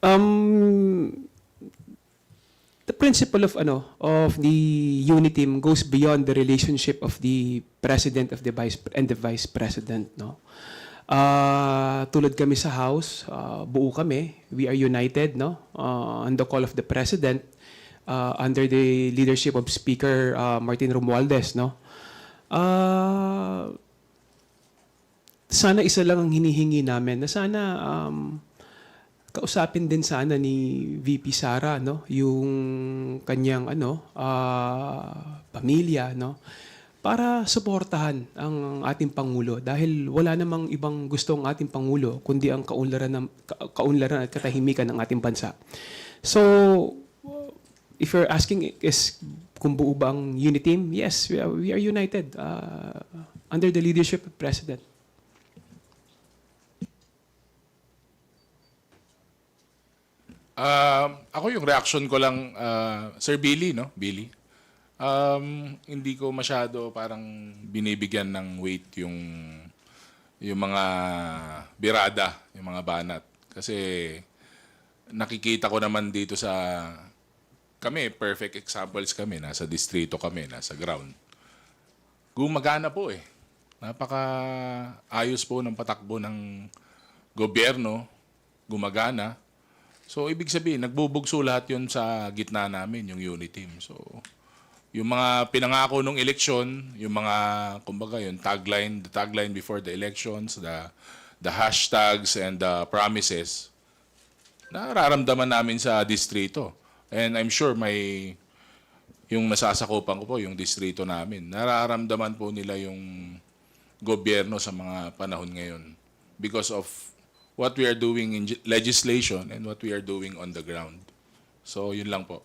Um, the principle of the unit team goes beyond the relationship of the president of the vice president, no. Tulad kami sa house, buo kami, we are united, no, on the call of the president, under the leadership of Speaker Martin Romualdez, no. Sana isa lang ang hinihingi namin, na sana kausapin din sana ni VP Sara, no, yung kanyang pamilya, no, para suportahan ang ating pangulo dahil wala namang ibang gusto ang ating pangulo kundi ang kaunlaran at katahimikan ng ating bansa. So if you're asking is kung buo ba ang unit team, yes, we are united under the leadership of President. Ako yung reaction ko lang, Sir Billy, no? Billy. Hindi ko masyado parang binibigyan ng weight yung mga birada, yung mga banat. Kasi nakikita ko naman dito sa kami, perfect examples kami, nasa distrito kami, nasa ground. Gumagana po eh. Napaka ayos po ng patakbo ng gobyerno, gumagana. So, ibig sabihin, nagbubugso lahat yun sa gitna namin, yung unit team. So, yung mga pinangako nung eleksyon, yung mga, kumbaga, yung tagline, the tagline before the elections, the hashtags and the promises, nararamdaman namin sa distrito. And I'm sure yung nasasakupan ko po, yung distrito namin, nararamdaman po nila yung gobyerno sa mga panahon ngayon because of what we are doing in legislation and what we are doing on the ground. So, yun lang po.